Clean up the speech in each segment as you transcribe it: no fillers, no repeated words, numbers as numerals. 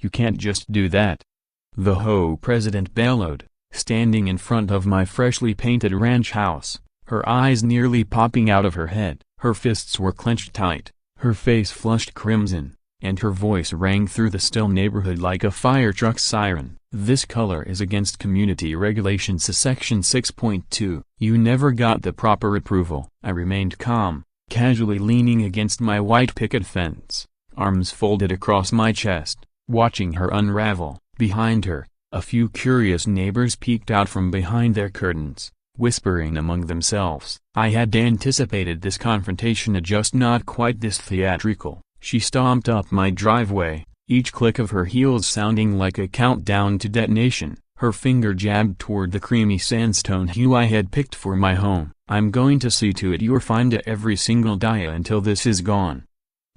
You can't just do that." The HOA president bellowed, standing in front of my freshly painted ranch house, her eyes nearly popping out of her head. Her fists were clenched tight, her face flushed crimson, and her voice rang through the still neighborhood like a fire truck siren. "This color is against community regulations section 6.2. You never got the proper approval." I remained calm, casually leaning against my white picket fence, arms folded across my chest, watching her unravel. Behind her, a few curious neighbors peeked out from behind their curtains, whispering among themselves. I had anticipated this confrontation, just not quite this theatrical. She stomped up my driveway, each click of her heels sounding like a countdown to detonation. Her finger jabbed toward the creamy sandstone hue I had picked for my home. "I'm going to see to it you're fined every single dia until this is gone,"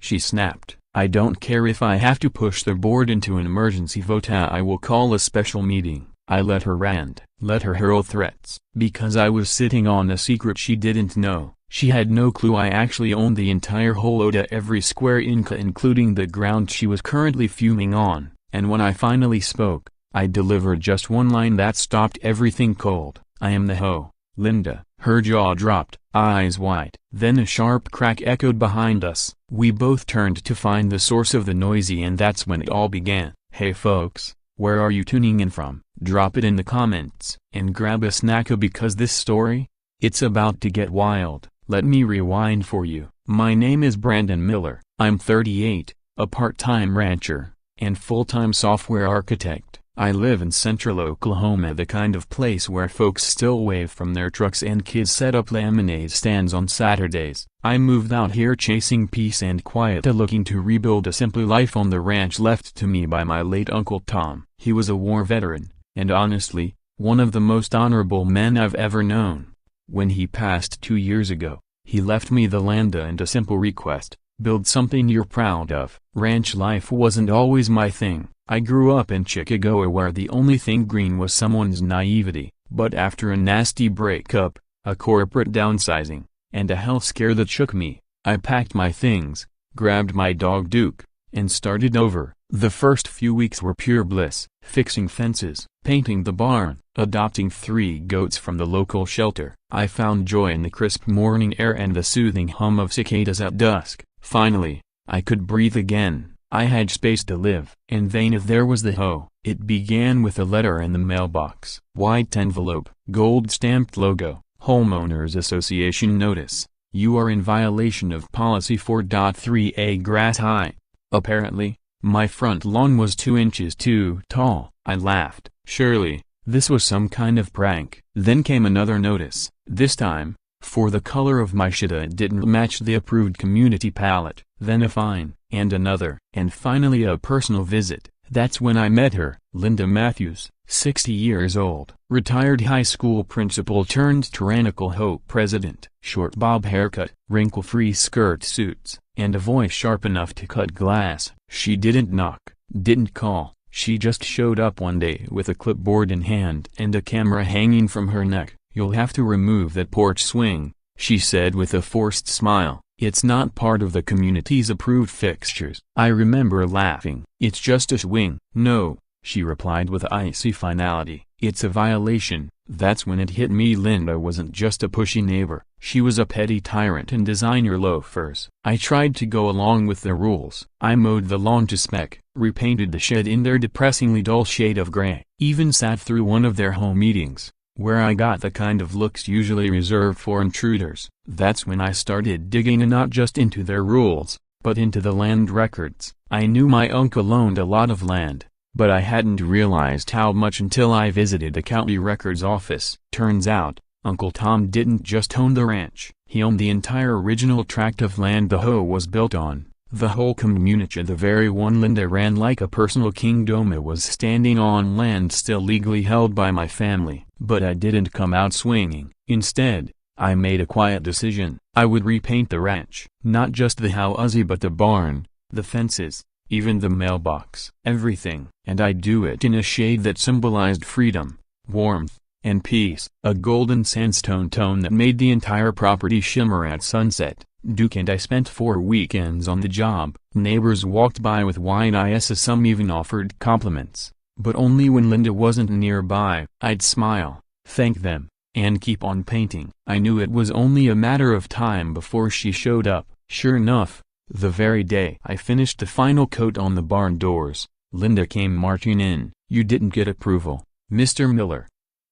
she snapped. "I don't care if I have to push the board into an emergency vote. I will call a special meeting." I let her rant, let her hurl threats. Because I was sitting on a secret she didn't know. She had no clue I actually owned the entire HOA, every square inch including the ground she was currently fuming on. And when I finally spoke, I delivered just one line that stopped everything cold. "I am the HOA, Linda." Her jaw dropped, eyes wide. Then a sharp crack echoed behind us. We both turned to find the source of the noisy, and that's when it all began. "Hey folks, where are you tuning in from? Drop it in the comments. And grab a snack because this story? It's about to get wild." Let me rewind for you. My name is Brandon Miller. I'm 38, a part-time rancher, and full-time software architect. I live in central Oklahoma, the kind of place where folks still wave from their trucks and kids set up lemonade stands on Saturdays. I moved out here chasing peace and quiet, looking to rebuild a simple life on the ranch left to me by my late Uncle Tom. He was a war veteran, and honestly, one of the most honorable men I've ever known. When he passed 2 years ago, he left me the land and a simple request: build something you're proud of. Ranch life wasn't always my thing. I grew up in Chicago where the only thing green was someone's naivety, but after a nasty breakup, a corporate downsizing, and a health scare that shook me, I packed my things, grabbed my dog Duke, and started over. The first few weeks were pure bliss, fixing fences, painting the barn, adopting 3 goats from the local shelter. I found joy in the crisp morning air and the soothing hum of cicadas at dusk. Finally, I could breathe again. I had space to live. And then there was the HOA. It began with a letter in the mailbox. White envelope, gold-stamped logo, Homeowners Association notice. You are in violation of Policy 4.3a grass height. Apparently, my front lawn was 2 inches too tall. I laughed. Surely, this was some kind of prank. Then came another notice. This time, for the color of my shit it didn't match the approved community palette. Then a fine, and another, and finally a personal visit. That's when I met her. Linda Matthews, 60 years old, retired high school principal turned tyrannical HOA president. Short bob haircut, wrinkle-free skirt suits, and a voice sharp enough to cut glass. She didn't knock, didn't call. She just showed up one day with a clipboard in hand and a camera hanging from her neck. "You'll have to remove that porch swing," she said with a forced smile. "It's not part of the community's approved fixtures." I remember laughing. "It's just a swing." "No," she replied with icy finality. "It's a violation." That's when it hit me. Linda wasn't just a pushy neighbor. She was a petty tyrant in designer loafers. I tried to go along with the rules. I mowed the lawn to spec, repainted the shed in their depressingly dull shade of gray, even sat through one of their home meetings, where I got the kind of looks usually reserved for intruders. That's when I started digging not just into their rules, but into the land records. I knew my uncle owned a lot of land, but I hadn't realized how much until I visited the county records office. Turns out, Uncle Tom didn't just own the ranch, he owned the entire original tract of land the HOA was built on. The whole community, the very one Linda ran like a personal kingdom, was standing on land still legally held by my family. But I didn't come out swinging. Instead, I made a quiet decision. I would repaint the ranch. Not just the house but the barn, the fences, even the mailbox. Everything. And I'd do it in a shade that symbolized freedom, warmth, and peace. A golden sandstone tone that made the entire property shimmer at sunset. Duke and I spent 4 weekends on the job. Neighbors walked by with wide eyes, some even offered compliments, but only when Linda wasn't nearby. I'd smile, thank them, and keep on painting. I knew it was only a matter of time before she showed up. Sure enough, the very day I finished the final coat on the barn doors, Linda came marching in. "You didn't get approval, Mr. Miller,"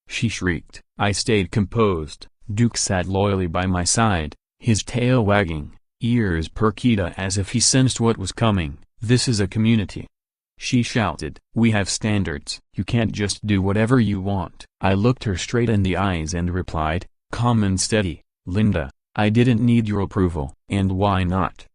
she shrieked. I stayed composed. Duke sat loyally by my side, his tail wagging, ears perked as if he sensed what was coming. "This is a community," she shouted. "We have standards. You can't just do whatever you want." I looked her straight in the eyes and replied, calm and steady, "Linda, I didn't need your approval." "And why not?"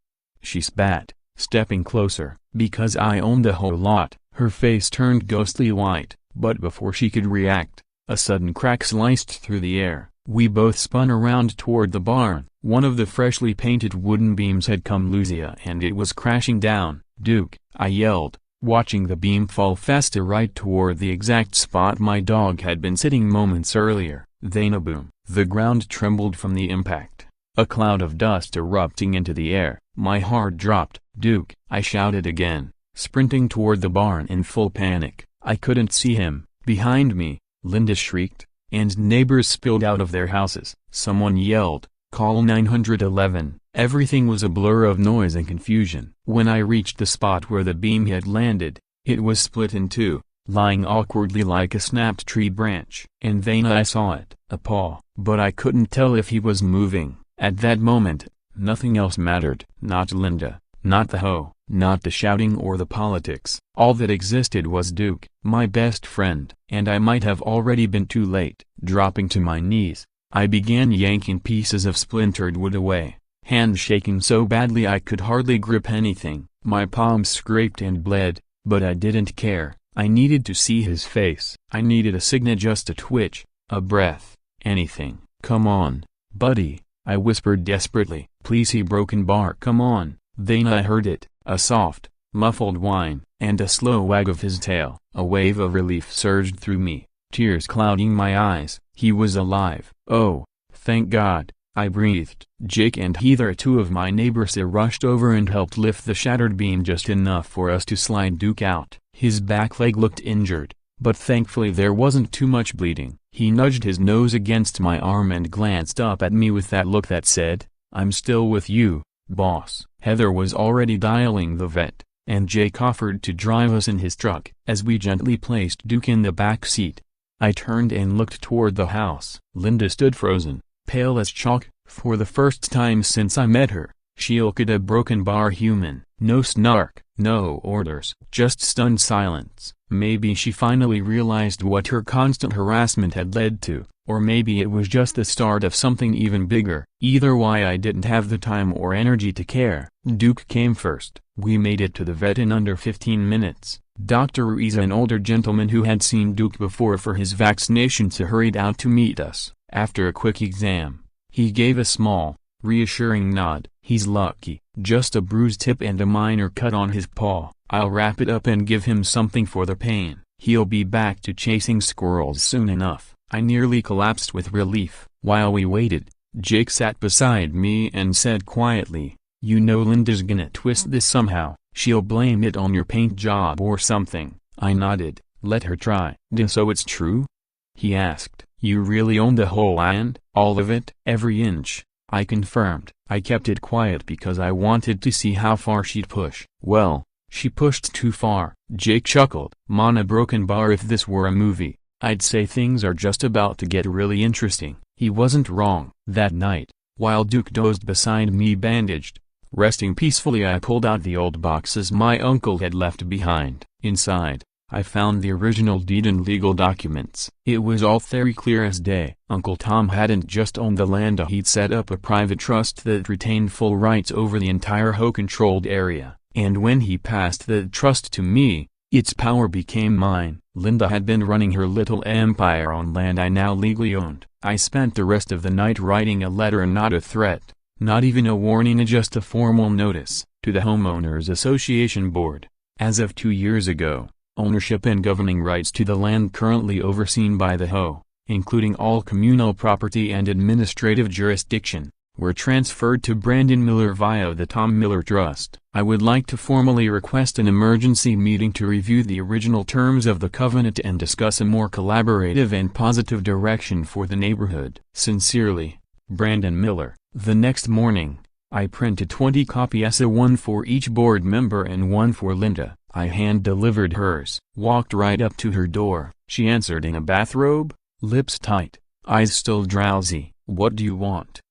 she spat, stepping closer. "Because I own the whole lot." Her face turned ghostly white, but before she could react, a sudden crack sliced through the air. We both spun around toward the barn. One of the freshly painted wooden beams had come loose and it was crashing down. "Duke," I yelled, watching the beam fall faster right toward the exact spot my dog had been sitting moments earlier. Then a boom. The ground trembled from the impact, a cloud of dust erupting into the air. My heart dropped. "Duke," I shouted again, sprinting toward the barn in full panic. I couldn't see him. Behind me, Linda shrieked, and neighbors spilled out of their houses. Someone yelled, "Call 911." Everything was a blur of noise and confusion. When I reached the spot where the beam had landed, it was split in two, lying awkwardly like a snapped tree branch. And then I saw it, a paw, but I couldn't tell if he was moving. At that moment, nothing else mattered. Not Linda, not the hoe, not the shouting or the politics. All that existed was Duke, my best friend. And I might have already been too late. Dropping to my knees, I began yanking pieces of splintered wood away, hands shaking so badly I could hardly grip anything. My palms scraped and bled, but I didn't care. I needed to see his face. I needed a signal, just a twitch, a breath, anything. "Come on, buddy," I whispered desperately. "Please." He broke in bark. "Come on." Then I heard it, a soft, muffled whine, and a slow wag of his tail. A wave of relief surged through me, tears clouding my eyes. He was alive. "Oh, thank God," I breathed. Jake and Heather, two of my neighbors, rushed over and helped lift the shattered beam just enough for us to slide Duke out. His back leg looked injured, but thankfully there wasn't too much bleeding. He nudged his nose against my arm and glanced up at me with that look that said, "I'm still with you, boss." Heather was already dialing the vet, and Jake offered to drive us in his truck. As we gently placed Duke in the back seat, I turned and looked toward the house. Linda stood frozen, pale as chalk. For the first time since I met her, she looked a broken bar human. No snark, no orders, just stunned silence. Maybe she finally realized what her constant harassment had led to, or maybe it was just the start of something even bigger. Either way, I didn't have the time or energy to care. Duke came first. We made it to the vet in under 15 minutes. Dr. Ruiz, an older gentleman who had seen Duke before for his vaccinations, hurried out to meet us. After a quick exam, he gave a small, reassuring nod. "He's lucky. Just a bruised hip and a minor cut on his paw. I'll wrap it up and give him something for the pain. He'll be back to chasing squirrels soon enough." I nearly collapsed with relief. While we waited, Jake sat beside me and said quietly, "You know Linda's gonna twist this somehow. She'll blame it on your paint job or something." I nodded. "Let her try." "So it's true?" he asked. "You really own the whole land?" "All of it." "Every inch," I confirmed. I kept it quiet because I wanted to see how far she'd push. "Well, she pushed too far." Jake chuckled. "Man, a broken bar. If this were a movie, I'd say things are just about to get really interesting." He wasn't wrong. That night, while Duke dozed beside me bandaged, resting peacefully, I pulled out the old boxes my uncle had left behind. Inside, I found the original deed and legal documents. It was all very clear as day. Uncle Tom hadn't just owned the land, he'd set up a private trust that retained full rights over the entire HOA-controlled area. And when he passed the trust to me, its power became mine. Linda had been running her little empire on land I now legally owned. I spent the rest of the night writing a letter, not a threat, not even a warning, just a formal notice, to the Homeowners Association Board. As of 2 years ago, ownership and governing rights to the land currently overseen by the HOA, including all communal property and administrative jurisdiction, were transferred to Brandon Miller via the Tom Miller Trust. I would like to formally request an emergency meeting to review the original terms of the covenant and discuss a more collaborative and positive direction for the neighborhood. Sincerely, Brandon Miller. The next morning, I printed 20 copies, one for each board member and one for Linda. I hand-delivered hers. Walked right up to her door. She answered in a bathrobe, lips tight, eyes still drowsy. "What do you want?"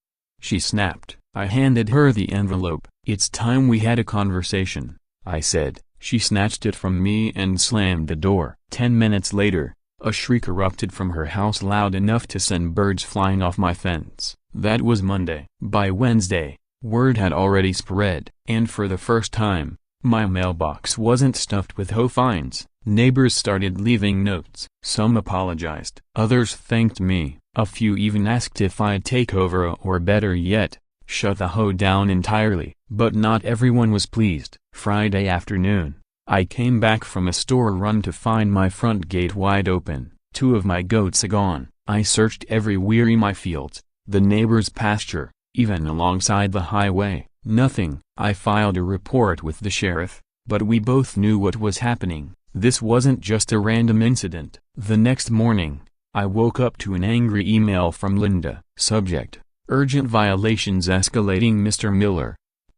she snapped. I handed her the envelope. "It's time we had a conversation," I said. She snatched it from me and slammed the door. 10 minutes later, a shriek erupted from her house loud enough to send birds flying off my fence. That was Monday. By Wednesday, word had already spread, and for the first time, my mailbox wasn't stuffed with HOA fines. Neighbors started leaving notes. Some apologized. Others thanked me. A few even asked if I'd take over or better yet, shut the HOA down entirely. But not everyone was pleased. Friday afternoon, I came back from a store run to find my front gate wide open. 2 of my goats gone. I searched everywhere in my fields, the neighbor's pasture, even alongside the highway. Nothing. I filed a report with the sheriff, but we both knew what was happening. This wasn't just a random incident. The next morning, I woke up to an angry email from Linda. Subject: Urgent violations escalating. Mr. Miller,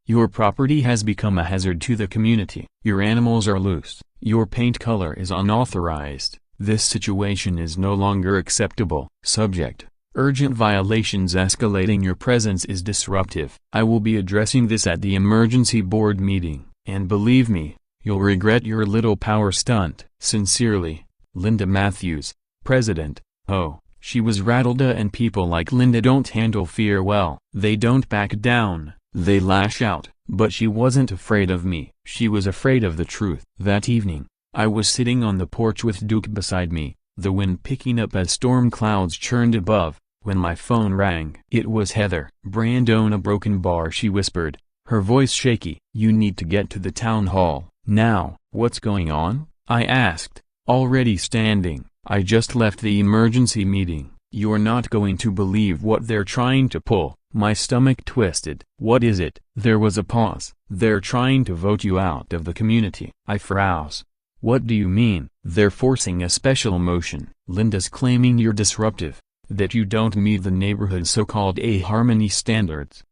your property has become a hazard to the community. Your animals are loose. Your paint color is unauthorized. This situation is no longer acceptable. Subject: Urgent violations escalating. Your presence is disruptive. I will be addressing this at the emergency board meeting, and believe me, you'll regret your little power stunt. Sincerely, Linda Matthews, President, HOA. She was rattled, and people like Linda don't handle fear well. They don't back down, they lash out. But she wasn't afraid of me. She was afraid of the truth. That evening, I was sitting on the porch with Duke beside me, the wind picking up as storm clouds churned above, when my phone rang. It was Heather. "Brandon, broken bar," she whispered, her voice shaky. "You need to get to the town hall now." "What's going on?" I asked, already standing. "I just left the emergency meeting. You're not going to believe what they're trying to pull." My stomach twisted. "What is it?" There was a pause. "They're trying to vote you out of the community." I froze. "What do you mean?" "They're forcing a special motion. Linda's claiming you're disruptive, that you don't meet the neighborhood's so-called harmony standards.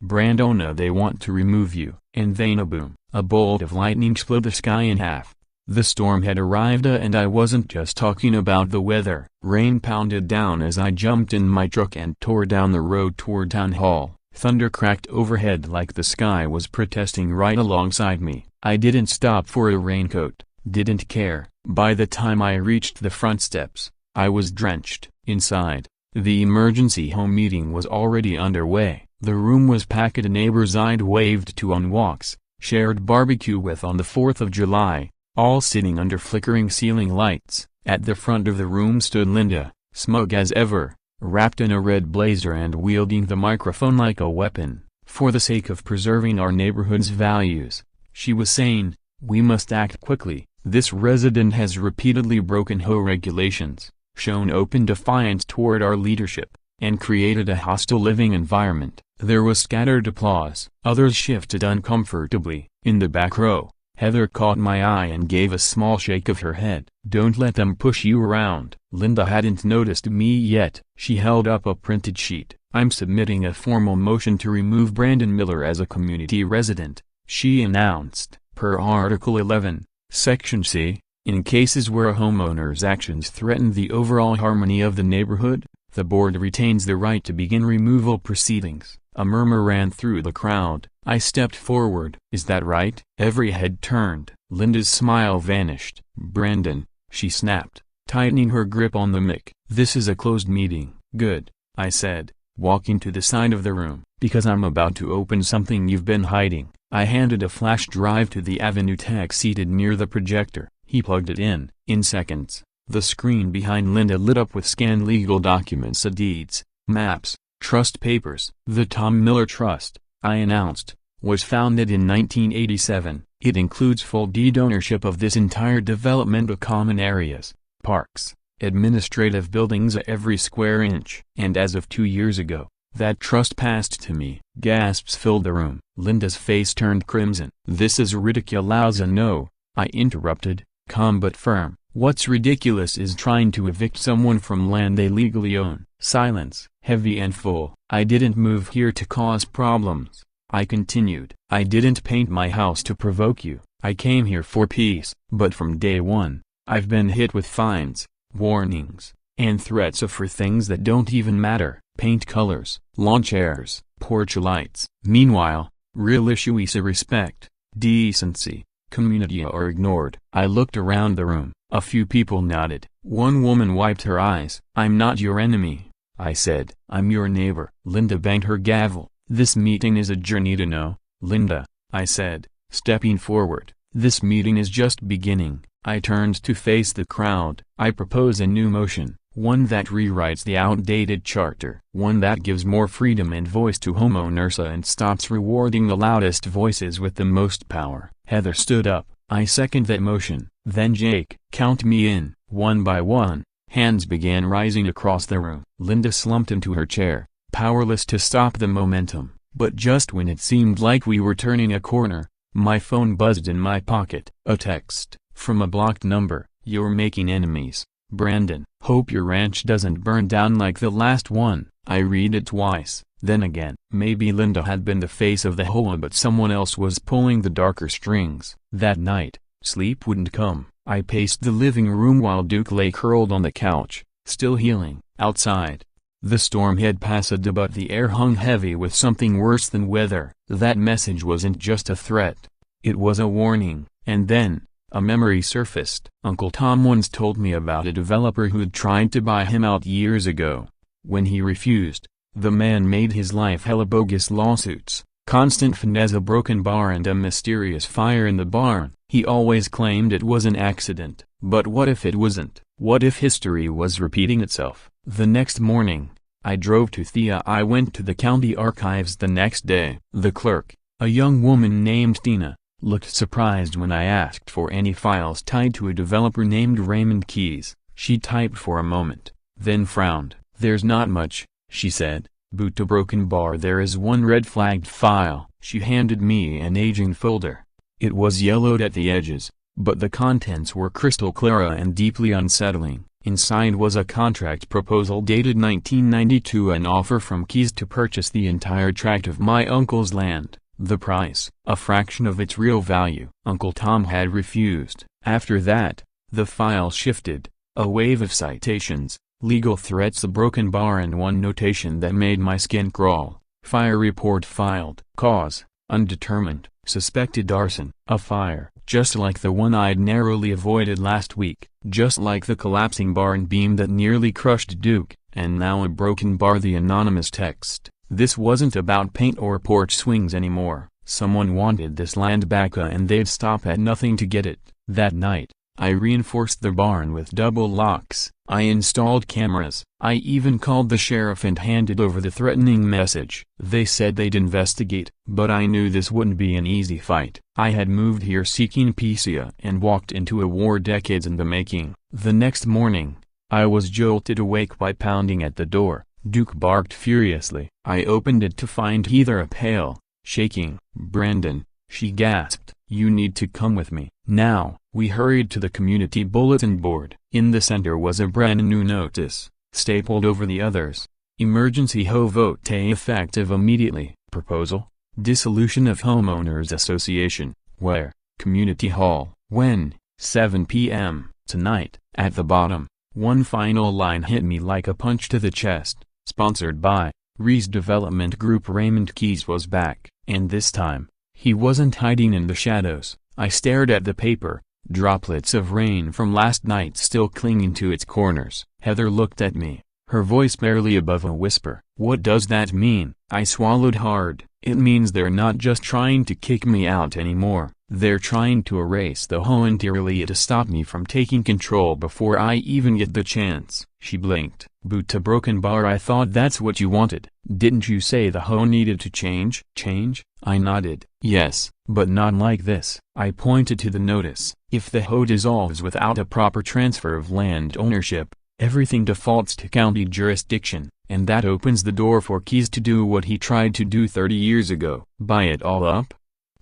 Brandon, they want to remove you." And then boom, a bolt of lightning split the sky in half. The storm had arrived, and I wasn't just talking about the weather. Rain pounded down as I jumped in my truck and tore down the road toward town hall. Thunder cracked overhead like the sky was protesting right alongside me. I didn't stop for a raincoat, didn't care. By the time I reached the front steps, I was drenched. Inside, the emergency home meeting was already underway. The room was packed. Neighbors I'd waved to on walks, shared barbecue with on the 4th of July, all sitting under flickering ceiling lights. At the front of the room stood Linda, smug as ever, wrapped in a red blazer and wielding the microphone like a weapon. For the sake of preserving our neighborhood's values, she was saying, we must act quickly. This resident has repeatedly broken HOA regulations, shown open defiance toward our leadership, and created a hostile living environment. There was scattered applause. Others shifted uncomfortably. In the back row, Heather caught my eye and gave a small shake of her head. Don't let them push you around. Linda hadn't noticed me yet. She held up a printed sheet. I'm submitting a formal motion to remove Brandon Miller as a community resident, she announced. Per Article 11, Section C, in cases where a homeowner's actions threaten the overall harmony of the neighborhood, the board retains the right to begin removal proceedings. A murmur ran through the crowd. I stepped forward. Is that right? Every head turned. Linda's smile vanished. Brandon, she snapped, tightening her grip on the mic. This is a closed meeting. Good, I said, walking to the side of the room. Because I'm about to open something you've been hiding. I handed a flash drive to the Avenue tech seated near the projector. He plugged it in. In seconds, the screen behind Linda lit up with scanned legal documents, deeds, maps, trust papers. The Tom Miller Trust, I announced, was founded in 1987. It includes full deed ownership of this entire development of common areas, parks, administrative buildings, every square inch. And as of 2 years ago, That trust passed to me. Gasps filled the room. Linda's face turned crimson. This is ridiculous. No, I interrupted, calm but firm. What's ridiculous is trying to evict someone from land they legally own. Silence, heavy and full. I didn't move here to cause problems, I continued. I didn't paint my house to provoke you. I came here for peace. But from day one, I've been hit with fines, warnings, and threats for things that don't even matter. Paint colors, lawn chairs, porch lights. Meanwhile, real issues of respect, decency, community are ignored. I looked around the room. A few people nodded. One woman wiped her eyes. I'm not your enemy, I said. I'm your neighbor. Linda banged her gavel. This meeting is a journey to know. Linda, I said, stepping forward. This meeting is just beginning. I turned to face the crowd. I propose a new motion. One that rewrites the outdated charter. One that gives more freedom and voice to homeowners and stops rewarding the loudest voices with the most power. Heather stood up. I second that motion. Then Jake. Count me in. One by one, hands began rising across the room. Linda slumped into her chair, powerless to stop the momentum. But just when it seemed like we were turning a corner, my phone buzzed in my pocket. A text, from a blocked number. You're making enemies, Brandon. Hope your ranch doesn't burn down like the last one. I read it twice, then again. Maybe Linda had been the face of the HOA, but someone else was pulling the darker strings. That night, sleep wouldn't come. I paced the living room while Duke lay curled on the couch, still healing. Outside, the storm had passed, but the air hung heavy with something worse than weather. That message wasn't just a threat. It was a warning. And then, a memory surfaced. Uncle Tom once told me about a developer who'd tried to buy him out years ago. When he refused, the man made his life hell of bogus lawsuits, constant finesse, a broken bar and a mysterious fire in the barn. He always claimed it was an accident. But what if it wasn't? What if history was repeating itself? The next morning, I drove to Thea. I went to the county archives the next day. The clerk, a young woman named Tina, looked surprised when I asked for any files tied to a developer named Raymond Keys. She typed for a moment, then frowned. There's not much, she said. Boot to broken bar. There is one red-flagged file. She handed me an aging folder. It was yellowed at the edges, but the contents were crystal clear and deeply unsettling. Inside was a contract proposal dated 1992, an offer from Keys to purchase the entire tract of my uncle's land. The price, a fraction of its real value. Uncle Tom had refused. After that, the file shifted. A wave of citations, legal threats, a broken bar, and one notation that made my skin crawl. Fire report filed. Cause, undetermined. Suspected arson. A fire, just like the one I'd narrowly avoided last week. Just like the collapsing barn beam that nearly crushed Duke. And now a broken bar. The anonymous text. This wasn't about paint or porch swings anymore. Someone wanted this land back, and they'd stop at nothing to get it. That night, I reinforced the barn with double locks. I installed cameras. I even called the sheriff and handed over the threatening message. They said they'd investigate, but I knew this wouldn't be an easy fight. I had moved here seeking peace and walked into a war decades in the making. The next morning, I was jolted awake by pounding at the door. Duke barked furiously. I opened it to find Heather, pale, shaking. Brandon, she gasped, you need to come with me. Now, we hurried to the community bulletin board. In the center was a brand new notice, stapled over the others. Emergency HO vote effective immediately. Proposal, dissolution of homeowners association. Where? Community hall. When? 7 p.m. tonight. At the bottom, one final line hit me like a punch to the chest. Sponsored by Rees Development Group. Raymond Keys was back, and this time, he wasn't hiding in the shadows. I stared at the paper, droplets of rain from last night still clinging to its corners. Heather looked at me, her voice barely above a whisper. What does that mean? I swallowed hard. It means they're not just trying to kick me out anymore. They're trying to erase the HO entirely, to stop me from taking control before I even get the chance. She blinked. Boot to broken bar. I thought that's what you wanted. Didn't you say the HO needed to change? Change? I nodded. Yes, but not like this. I pointed to the notice. If the HO dissolves without a proper transfer of land ownership, Everything defaults to county jurisdiction, and that opens the door for Keyes to do what he tried to do 30 years ago. Buy it all up?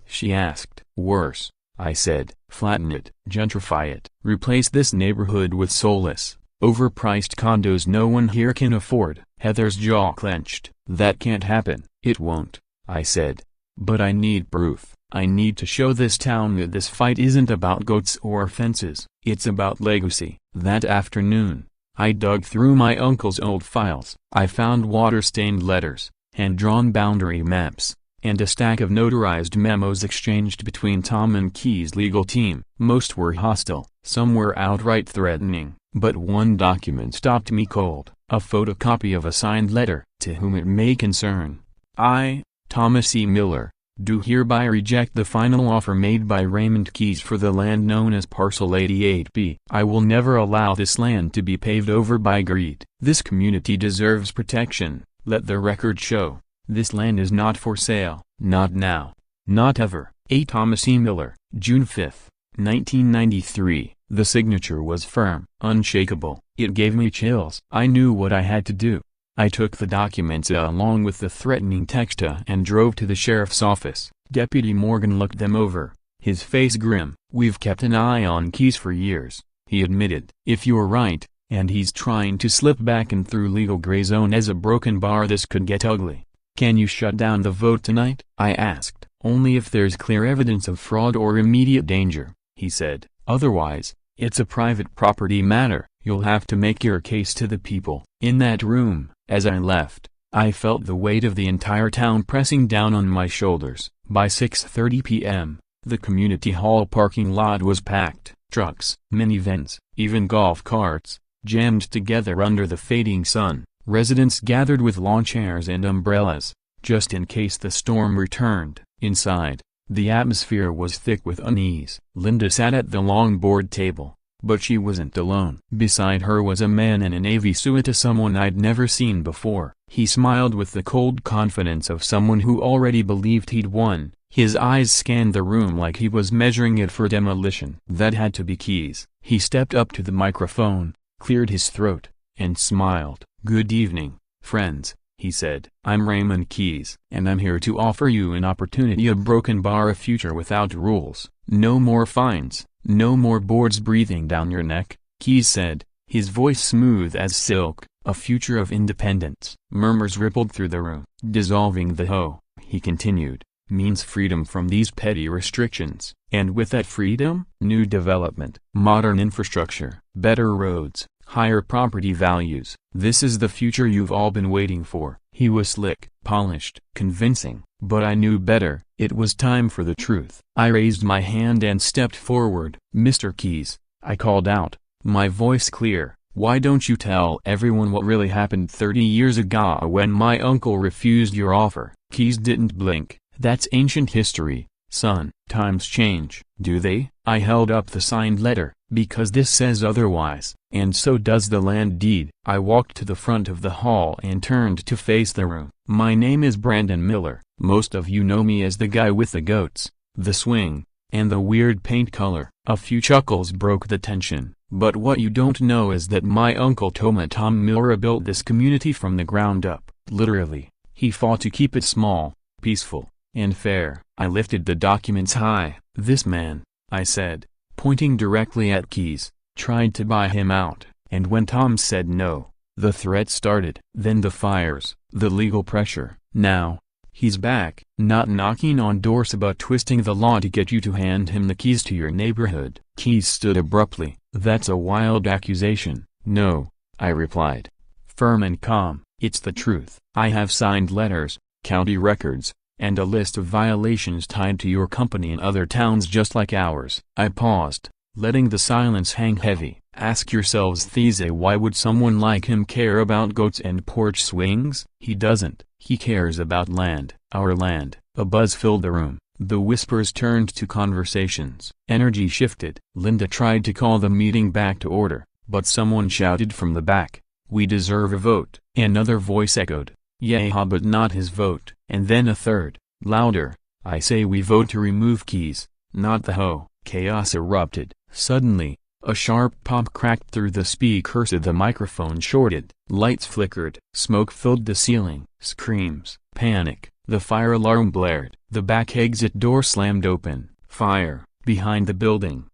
She asked. Worse, I said. Flatten it, gentrify it, replace this neighborhood with soulless, overpriced condos no one here can afford. Heather's jaw clenched. That can't happen. It won't, I said. But I need proof. I need to show this town that this fight isn't about goats or fences. It's about legacy. That afternoon, I dug through my uncle's old files. I found water-stained letters, hand-drawn boundary maps, and a stack of notarized memos exchanged between Tom and Keyes' legal team. Most were hostile, some were outright threatening, but one document stopped me cold. A photocopy of a signed letter, to whom it may concern. I, Thomas E. Miller, do hereby reject the final offer made by Raymond Keyes for the land known as Parcel 88B. I will never allow this land to be paved over by greed. This community deserves protection. Let the record show. This land is not for sale. Not now. Not ever. A. Thomas E. Miller, June 5, 1993. The signature was firm, unshakable. It gave me chills. I knew what I had to do. I took the documents along with the threatening text and drove to the sheriff's office. Deputy Morgan looked them over, his face grim. We've kept an eye on Keyes for years, he admitted. If you're right, and he's trying to slip back in through legal gray zone as a broken bar, this could get ugly. Can you shut down the vote tonight? I asked. Only if there's clear evidence of fraud or immediate danger, he said. Otherwise, it's a private property matter. You'll have to make your case to the people. In that room, as I left, I felt the weight of the entire town pressing down on my shoulders. By 6:30 p.m., the community hall parking lot was packed. Trucks, minivans, even golf carts, jammed together under the fading sun. Residents gathered with lawn chairs and umbrellas, just in case the storm returned. Inside, the atmosphere was thick with unease. Linda sat at the long board table, but she wasn't alone. Beside her was a man in a navy suit, someone I'd never seen before. He smiled with the cold confidence of someone who already believed he'd won. His eyes scanned the room like he was measuring it for demolition. That had to be Keyes. He stepped up to the microphone, cleared his throat, and smiled. Good evening, friends, he said. I'm Raymond Keyes, and I'm here to offer you an opportunity, a broken bar, a future without rules. No more fines, no more boards breathing down your neck, Keyes said, his voice smooth as silk. A future of independence. Murmurs rippled through the room. Dissolving the HOA, he continued, means freedom from these petty restrictions. And with that freedom, new development, modern infrastructure, better roads, higher property values. This is the future you've all been waiting for. He was slick, polished, convincing, but I knew better. It was time for the truth. I raised my hand and stepped forward. Mr. Keyes, I called out, my voice clear. Why don't you tell everyone what really happened 30 years ago when my uncle refused your offer? Keyes didn't blink. That's ancient history, son. Times change, do they? I held up the signed letter, because this says otherwise, and so does the land deed. I walked to the front of the hall and turned to face the room. My name is Brandon Miller. Most of you know me as the guy with the goats, the swing, and the weird paint color. A few chuckles broke the tension. But what you don't know is that my uncle Tom Miller built this community from the ground up. Literally, he fought to keep it small, peaceful, and fair. I lifted the documents high. This man, I said, pointing directly at Keyes, tried to buy him out, and when Tom said no, the threat started. Then the fires, the legal pressure. Now, he's back, not knocking on doors but twisting the law to get you to hand him the keys to your neighborhood. Keyes stood abruptly. That's a wild accusation. No, I replied, firm and calm. It's the truth. I have signed letters, county records, and a list of violations tied to your company in other towns just like ours. I paused, letting the silence hang heavy. Ask yourselves these: why would someone like him care about goats and porch swings? He doesn't. He cares about land, our land. A buzz filled the room. The whispers turned to conversations. Energy shifted. Linda tried to call the meeting back to order, but someone shouted from the back, "We deserve a vote." Another voice echoed, "Yeah, but not his vote." And then a third, louder, "I say we vote to remove Keyes, not the HOA." Chaos erupted. Suddenly, A sharp pop cracked through the speakers. The microphone shorted. Lights flickered. Smoke filled the ceiling. Screams. Panic. The fire alarm blared. The back exit door slammed open. Fire. Behind the building.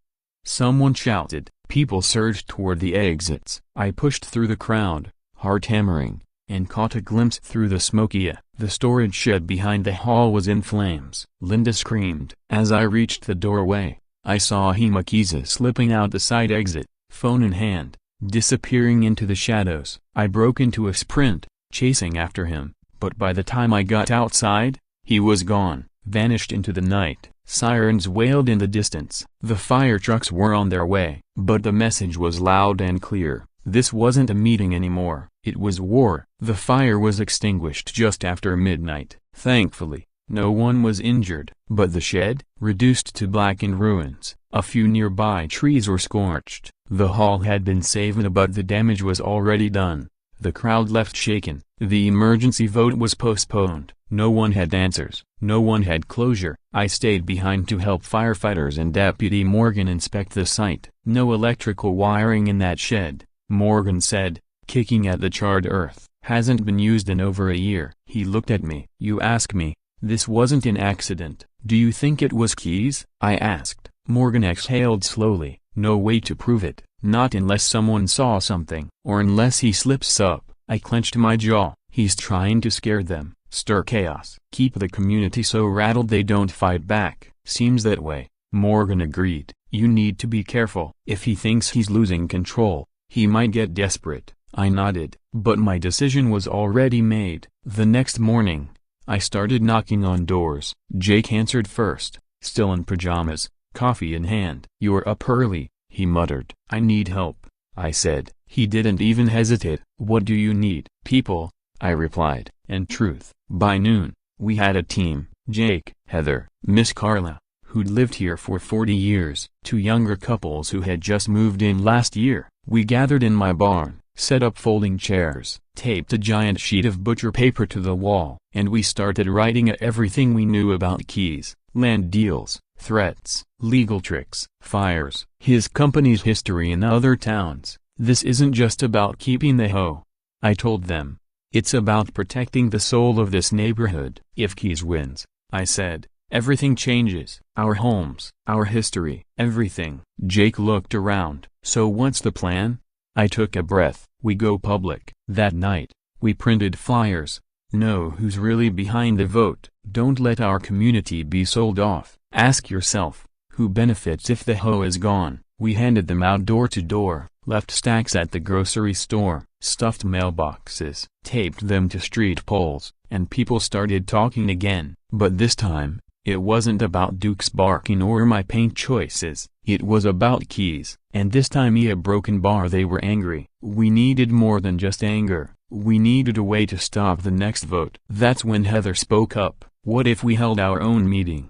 Someone shouted. People surged toward the exits. I pushed through the crowd, heart hammering, and caught a glimpse through the smoky. The storage shed behind the hall was in flames. Linda screamed. As I reached the doorway, I saw Himakiza slipping out the side exit, phone in hand, disappearing into the shadows. I broke into a sprint, chasing after him, but by the time I got outside, he was gone, vanished into the night. Sirens wailed in the distance. The fire trucks were on their way, but the message was loud and clear. This wasn't a meeting anymore, it was war. The fire was extinguished just after midnight. Thankfully, no one was injured, but the shed, reduced to blackened ruins. A few nearby trees were scorched. The hall had been saved, but the damage was already done. The crowd left shaken. The emergency vote was postponed. No one had answers. No one had closure. I stayed behind to help firefighters and Deputy Morgan inspect the site. No electrical wiring in that shed, Morgan said, kicking at the charred earth. Hasn't been used in over a year. He looked at me. You ask me, this wasn't an accident. Do you think it was keys? I asked. Morgan exhaled slowly. No way to prove it. Not unless someone saw something. Or unless he slips up. I clenched my jaw. He's trying to scare them, stir chaos, keep the community so rattled they don't fight back. Seems that way. Morgan agreed. You need to be careful. If he thinks he's losing control, he might get desperate. I nodded, but my decision was already made. The next morning, I started knocking on doors. Jake answered first, still in pajamas, coffee in hand. You're up early, he muttered. I need help, I said. He didn't even hesitate. What do you need? People, I replied. And truth. By noon, we had a team. Jake, Heather, Miss Carla, who'd lived here for 40 years, 2 younger couples who had just moved in last year. We gathered in my barn, set up folding chairs, taped a giant sheet of butcher paper to the wall, and we started writing everything we knew about keys, land deals, threats, legal tricks, fires, his company's history in other towns. This isn't just about keeping the hoe, I told them. It's about protecting the soul of this neighborhood. If Keys wins, I said, everything changes. Our homes, our history, everything. Jake looked around. So what's the plan? I took a breath. We go public. That night, we printed flyers. Know who's really behind the vote. Don't let our community be sold off. Ask yourself, who benefits if the hoe is gone? We handed them out door to door, left stacks at the grocery store, stuffed mailboxes, taped them to street poles, and people started talking again. But this time, it wasn't about Duke's barking or my paint choices. It was about Keys. And this time a broken bar. They were angry. We needed more than just anger. We needed a way to stop the next vote. That's when Heather spoke up. What if we held our own meeting?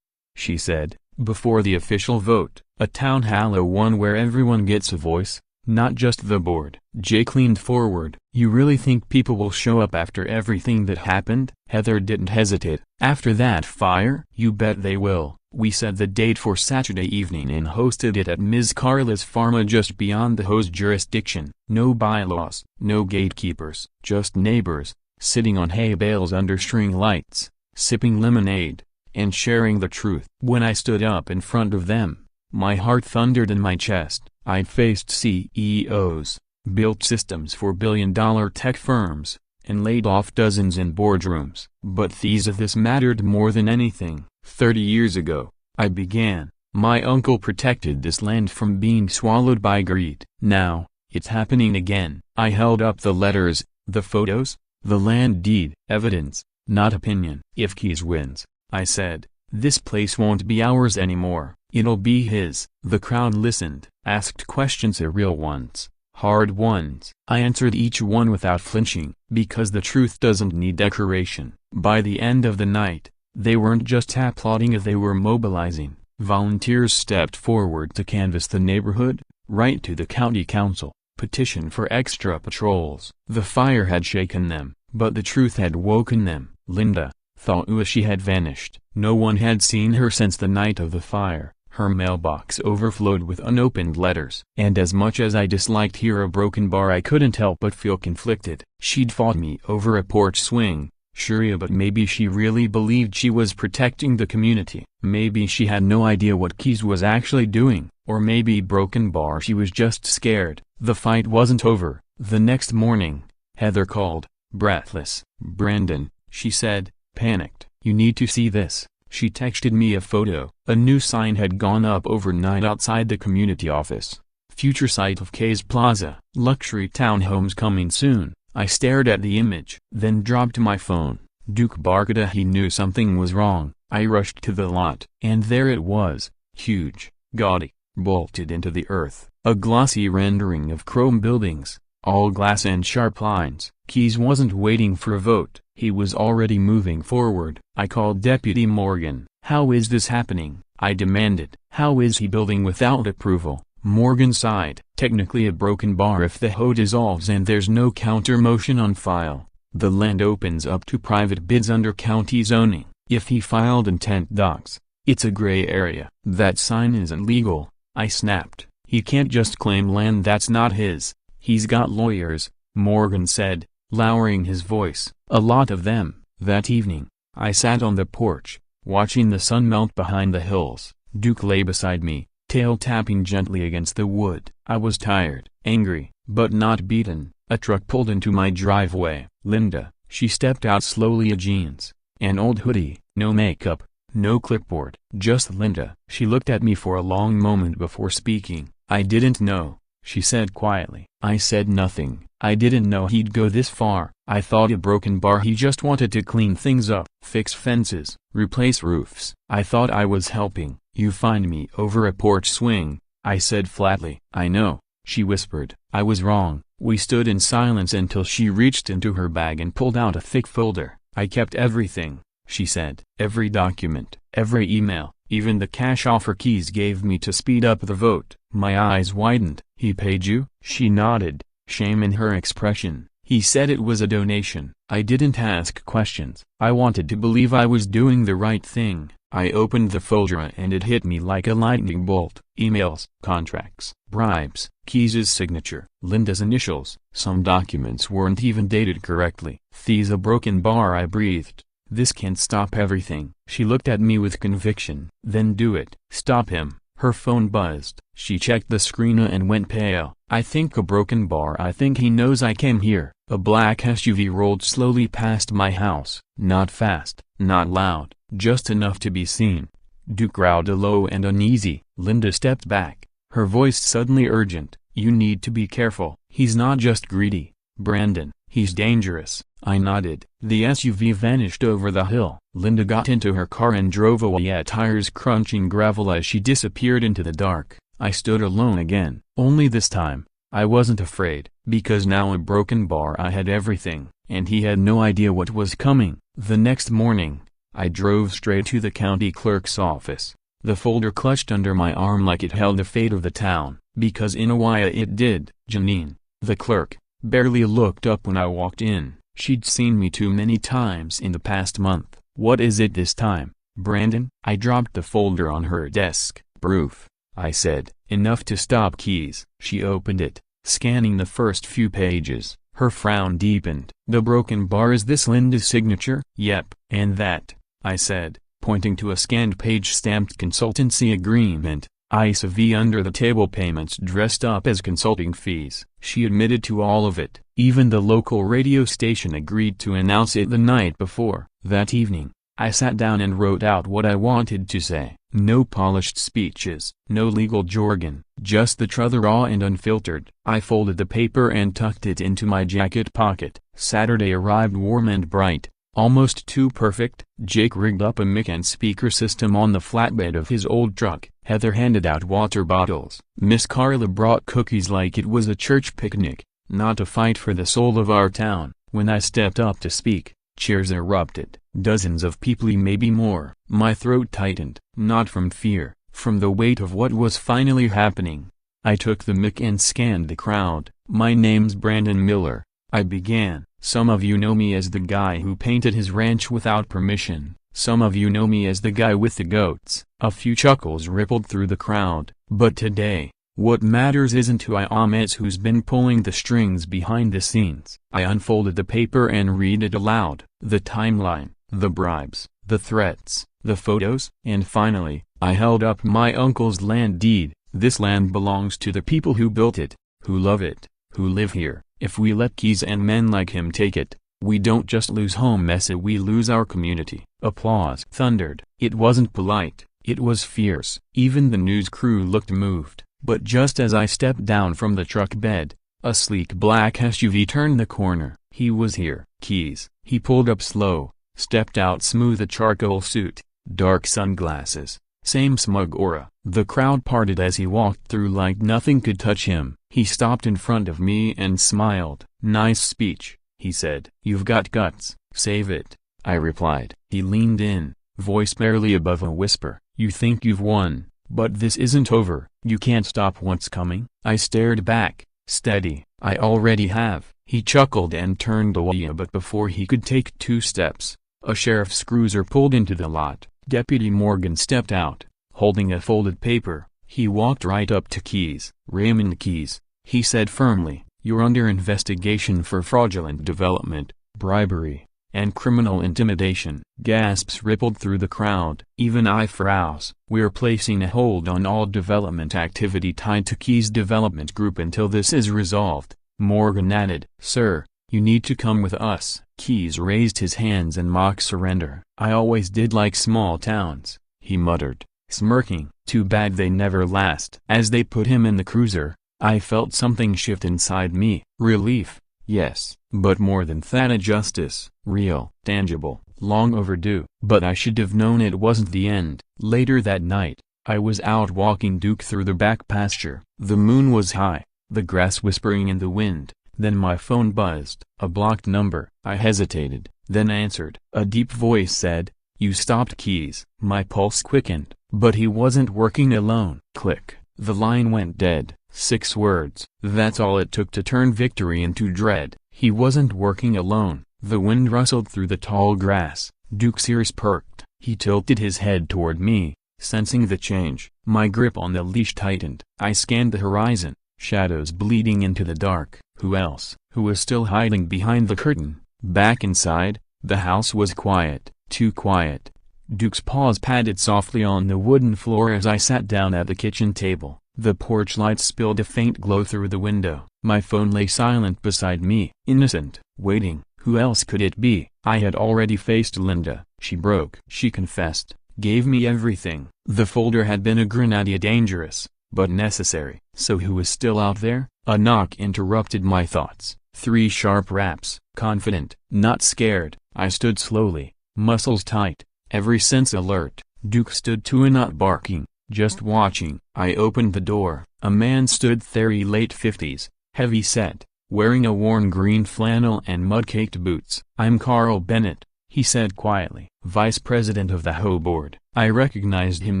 She said, before the official vote, a town hall, one where everyone gets a voice, not just the board. Jake leaned forward. You really think people will show up after everything that happened? Heather didn't hesitate. After that fire? You bet they will. We set the date for Saturday evening and hosted it at Ms. Carla's farm just beyond the hoe's jurisdiction. No bylaws, no gatekeepers, just neighbors, sitting on hay bales under string lights, sipping lemonade, and sharing the truth. When I stood up in front of them, my heart thundered in my chest. I'd faced CEOs, built systems for billion-dollar tech firms, and laid off dozens in boardrooms. But this mattered more than anything. 30 years ago, I began. My uncle protected this land from being swallowed by greed. Now, it's happening again. I held up the letters, the photos, the land deed. Evidence, not opinion. If Keys wins, I said, this place won't be ours anymore. It'll be his. The crowd listened, asked questions, real ones, hard ones. I answered each one without flinching, because the truth doesn't need decoration. By the end of the night, they weren't just applauding, they were mobilizing. Volunteers stepped forward to canvass the neighborhood, write to the county council, petition for extra patrols. The fire had shaken them, but the truth had woken them. Linda thought she had vanished. No one had seen her since the night of the fire. Her mailbox overflowed with unopened letters. And as much as I disliked Hero Broken Bar, I couldn't help but feel conflicted. She'd fought me over a porch swing, sure, yeah, but maybe she really believed she was protecting the community. Maybe she had no idea what Keys was actually doing. Or maybe Broken Bar, she was just scared. The fight wasn't over. The next morning, Heather called, breathless. "Brandon," she said, panicked. "You need to see this." She texted me a photo. A new sign had gone up overnight outside the community office. "Future site of Kay's Plaza. Luxury townhomes coming soon." I stared at the image, then dropped my phone. Duke barked. He knew something was wrong. I rushed to the lot. And there it was, huge, gaudy, bolted into the earth. A glossy rendering of chrome buildings, all glass and sharp lines. Keys wasn't waiting for a vote. He was already moving forward. I called Deputy Morgan. "How is this happening?" I demanded. "How is he building without approval?" Morgan sighed. "Technically a broken bar if the HOA dissolves and there's no counter motion on file. The land opens up to private bids under county zoning. If he filed intent docs, it's a gray area." "That sign isn't legal," I snapped. "He can't just claim land that's not his. He's got lawyers," Morgan said, lowering his voice. "A lot of them." That evening, I sat on the porch, watching the sun melt behind the hills. Duke lay beside me, tail tapping gently against the wood. I was tired, angry, but not beaten. A truck pulled into my driveway. Linda, she stepped out slowly. Jeans, an old hoodie, no makeup, no clipboard, just Linda. She looked at me for a long moment before speaking. "I didn't know," she said quietly. I said nothing. I didn't know he'd go this far. I thought a broken bar he just wanted to clean things up, fix fences, replace roofs. I thought I was helping. "You find me over a porch swing," I said flatly. "I know," she whispered. I was wrong. We stood in silence until she reached into her bag and pulled out a thick folder. "I kept everything," she said. "Every document, every email, even the cash offer Keys gave me to speed up the vote." My eyes widened. "He paid you?" She nodded, shame in her expression. "He said it was a donation." I didn't ask questions. I wanted to believe I was doing the right thing. I opened the folder and it hit me like a lightning bolt. Emails, contracts, bribes, Keys' signature, Linda's initials. Some documents weren't even dated correctly. "Thie's a broken bar," I breathed. "This can't stop everything." She looked at me with conviction. "Then do it. Stop him." Her phone buzzed. She checked the screen and went pale. "I think a broken bar. I think he knows I came here." A black SUV rolled slowly past my house. Not fast, not loud, just enough to be seen. Duke growled low and uneasy. Linda stepped back, her voice suddenly urgent. "You need to be careful. He's not just greedy, Brandon. He's dangerous." I nodded. The SUV vanished over the hill. Linda got into her car and drove away, tires crunching gravel as she disappeared into the dark. I stood alone again. Only this time, I wasn't afraid, because now a broken bar I had everything, and he had no idea what was coming. The next morning, I drove straight to the county clerk's office. The folder clutched under my arm like it held the fate of the town, because in a way it did. Janine, the clerk, barely looked up when I walked in. She'd seen me too many times in the past month. "What is it this time, Brandon?" I dropped the folder on her desk. "Proof," I said. "Enough to stop Keys." She opened it, scanning the first few pages. Her frown deepened. "The broken bar, is this Linda's signature?" "Yep." "And that," I said, pointing to a scanned page stamped consultancy agreement, ISV under the table payments dressed up as consulting fees. She admitted to all of it. Even the local radio station agreed to announce it the night before. That evening, I sat down and wrote out what I wanted to say. No polished speeches, no legal jargon, just the truth, raw and unfiltered. I folded the paper and tucked it into my jacket pocket. Saturday arrived warm and bright. Almost too perfect. Jake rigged up a mic and speaker system on the flatbed of his old truck. Heather handed out water bottles. Miss Carla brought cookies like it was a church picnic, not a fight for the soul of our town. When I stepped up to speak, cheers erupted. Dozens of people, maybe more. My throat tightened, not from fear, from the weight of what was finally happening. I took the mic and scanned the crowd. "My name's Brandon Miller," I began. "Some of you know me as the guy who painted his ranch without permission. Some of you know me as the guy with the goats. A few chuckles rippled through the crowd. But today, what matters isn't who I am, it's who's been pulling the strings behind the scenes. I unfolded the paper and read it aloud. The timeline, the bribes, the threats, the photos. And finally, I held up my uncle's land deed. This land belongs to the people who built it, who love it, who live here. If we let Keyes and men like him take it, we don't just lose home Mesa, we lose our community. Applause thundered. It wasn't polite, it was fierce. Even the news crew looked moved. But just as I stepped down from the truck bed, a sleek black SUV turned the corner. He was here. Keyes. He pulled up slow, stepped out smooth, a charcoal suit, dark sunglasses, same smug aura. The crowd parted as he walked through like nothing could touch him. He stopped in front of me and smiled. "Nice speech," he said. "You've got guts." "Save it," I replied. He leaned in, voice barely above a whisper. "You think you've won, but this isn't over. You can't stop what's coming." I stared back, steady. "I already have." He chuckled and turned away, but before he could take 2 steps, a sheriff's cruiser pulled into the lot. Deputy Morgan stepped out, holding a folded paper. He walked right up to Keyes. "Raymond Keyes," he said firmly, "you're under investigation for fraudulent development, bribery, and criminal intimidation." Gasps rippled through the crowd. Even I froze. "We're placing a hold on all development activity tied to Keyes Development Group until this is resolved," Morgan added. "Sir, you need to come with us." Keyes raised his hands in mock surrender. "I always did like small towns," he muttered, smirking. "Too bad they never last." As they put him in the cruiser, I felt something shift inside me. Relief, yes, but more than that, a justice. Real, tangible, long overdue. But I should have known it wasn't the end. Later that night, I was out walking Duke through the back pasture. The moon was high, the grass whispering in the wind. Then my phone buzzed. A blocked number. I hesitated, then answered. A deep voice said, "You stopped Keyes." My pulse quickened, but he wasn't working alone. Click. The line went dead. 6 words. That's all it took to turn victory into dread. He wasn't working alone. The wind rustled through the tall grass. Duke's ears perked. He tilted his head toward me, sensing the change. My grip on the leash tightened. I scanned the horizon, shadows bleeding into the dark. Who else? Who was still hiding behind the curtain? Back inside, the house was quiet, too quiet. Duke's paws patted softly on the wooden floor as I sat down at the kitchen table. The porch light spilled a faint glow through the window. My phone lay silent beside me, innocent, waiting. Who else could it be? I had already faced Linda. She broke. She confessed, gave me everything. The folder had been a grenade, dangerous, but necessary. So who was still out there? A knock interrupted my thoughts. 3 sharp raps. Confident, not scared, I stood slowly, muscles tight, every sense alert. Duke stood too, not barking, just watching. I opened the door. A man stood there, late 50s, heavy set, wearing a worn green flannel and mud-caked boots. "I'm Carl Bennett," he said quietly, "vice president of the HOA board." I recognized him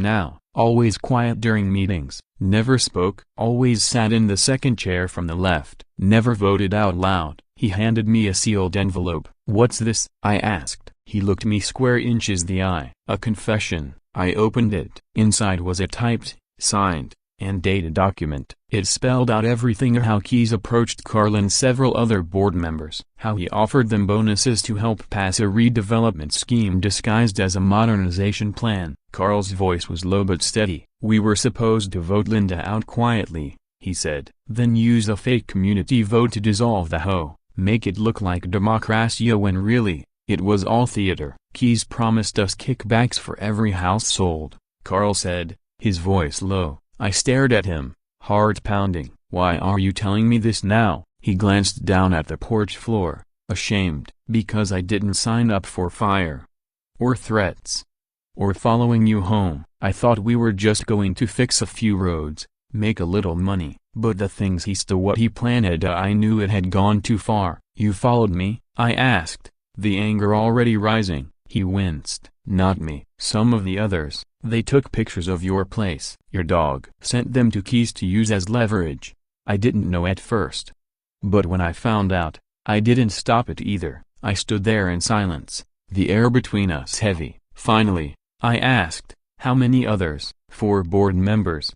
now. Always quiet during meetings, never spoke, always sat in the second chair from the left, never voted out loud. He handed me a sealed envelope. "What's this?" I asked. He looked me square inches the eye. "A confession." I opened it. Inside was a typed, signed, and dated document. It spelled out everything: how Keyes approached Carl and several other board members, how he offered them bonuses to help pass a redevelopment scheme disguised as a modernization plan. Carl's voice was low but steady. "We were supposed to vote Linda out quietly," he said, "then use a fake community vote to dissolve the HOA, make it look like democracy when really, it was all theater. Keyes promised us kickbacks for every house sold," Carl said, his voice low. I stared at him, heart pounding. "Why are you telling me this now?" He glanced down at the porch floor, ashamed. "Because I didn't sign up for fire. Or threats. Or following you home. I thought we were just going to fix a few roads, make a little money. But the things he stole, what he planned, I knew it had gone too far." "You followed me?" I asked, the anger already rising. He winced. "Not me. Some of the others. They took pictures of your place, your dog. Sent them to Keyes to use as leverage. I didn't know at first. But when I found out, I didn't stop it either." I stood there in silence, the air between us heavy. Finally, I asked, how many others? 4 board members.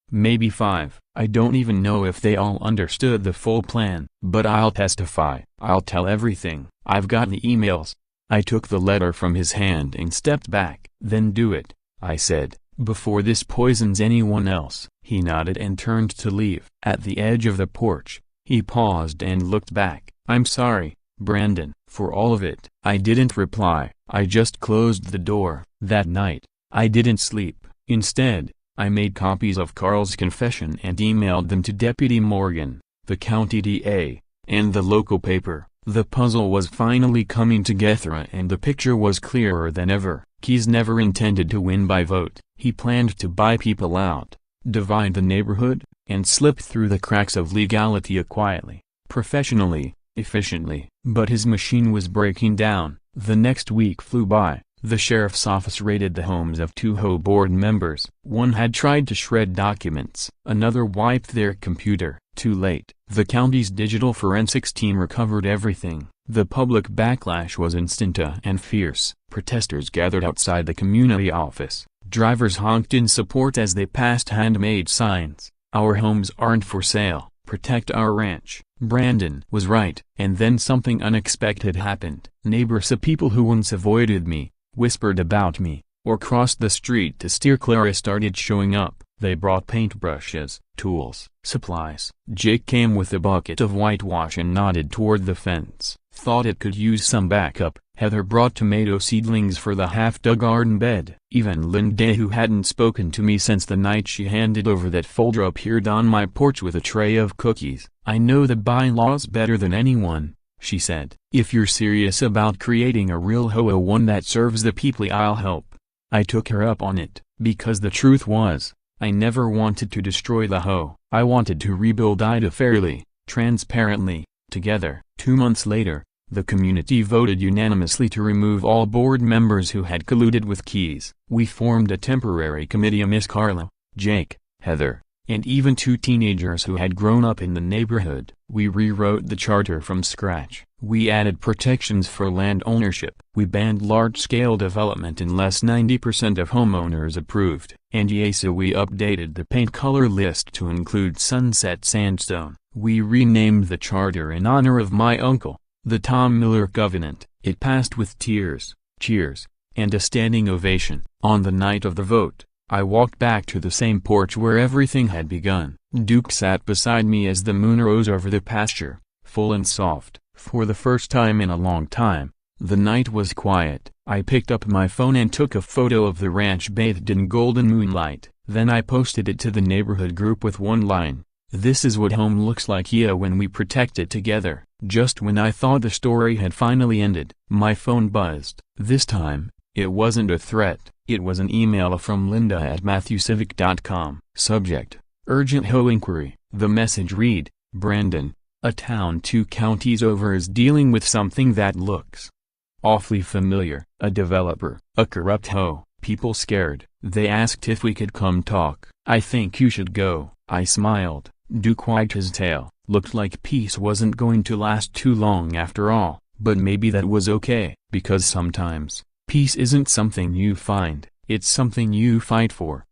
Maybe 5. I don't even know if they all understood the full plan. But I'll testify. I'll tell everything. I've got the emails. I took the letter from his hand and stepped back. Then do it, I said, before this poisons anyone else. He nodded and turned to leave. At the edge of the porch, he paused and looked back. I'm sorry, Brandon, for all of it. I didn't reply. I just closed the door. That night, I didn't sleep. Instead, I made copies of Carl's confession and emailed them to Deputy Morgan, the county DA, and the local paper. The puzzle was finally coming together and the picture was clearer than ever. Keyes never intended to win by vote. He planned to buy people out, divide the neighborhood, and slip through the cracks of legality quietly, professionally, efficiently. But his machine was breaking down. The next week flew by. The sheriff's office raided the homes of 2 HOA board members. One had tried to shred documents. Another wiped their computer. Too late. The county's digital forensics team recovered everything. The public backlash was instant and fierce. Protesters gathered outside the community office. Drivers honked in support as they passed handmade signs. Our homes aren't for sale. Protect our ranch. Brandon was right. And then something unexpected happened. Neighbors of people who once avoided me, whispered about me, or crossed the street to steer clear started showing up. They brought paintbrushes, tools, supplies. Jake came with a bucket of whitewash and nodded toward the fence. Thought it could use some backup. Heather brought tomato seedlings for the half-dug garden bed. Even Linda, who hadn't spoken to me since the night she handed over that folder, appeared on my porch with a tray of cookies. I know the bylaws better than anyone, she said. If you're serious about creating a real HOA, one that serves the people, I'll help. I took her up on it, because the truth was, I never wanted to destroy the HOA. I wanted to rebuild Ida fairly, transparently, together. 2 months later, the community voted unanimously to remove all board members who had colluded with Keyes. We formed a temporary committee of Miss Carla, Jake, Heather, and even 2 teenagers who had grown up in the neighborhood. We rewrote the charter from scratch. We added protections for land ownership. We banned large-scale development unless 90% of homeowners approved. And yes, we updated the paint color list to include sunset sandstone. We renamed the charter in honor of my uncle, the Tom Miller Covenant. It passed with tears, cheers, and a standing ovation. On the night of the vote, I walked back to the same porch where everything had begun. Duke sat beside me as the moon rose over the pasture, full and soft. For the first time in a long time, the night was quiet. I picked up my phone and took a photo of the ranch bathed in golden moonlight. Then I posted it to the neighborhood group with one line: "This is what home looks like here when we protect it together." Just when I thought the story had finally ended, my phone buzzed. This time, it wasn't a threat. It was an email from Linda at MatthewCivic.com. Subject: Urgent HOA Inquiry. The message read: Brandon, a town 2 counties over, is dealing with something that looks awfully familiar. A developer, a corrupt HOA, people scared. They asked if we could come talk. I think you should go. I smiled. Duke wagged his tail. Looked like peace wasn't going to last too long after all, but maybe that was okay, because sometimes, peace isn't something you find, it's something you fight for.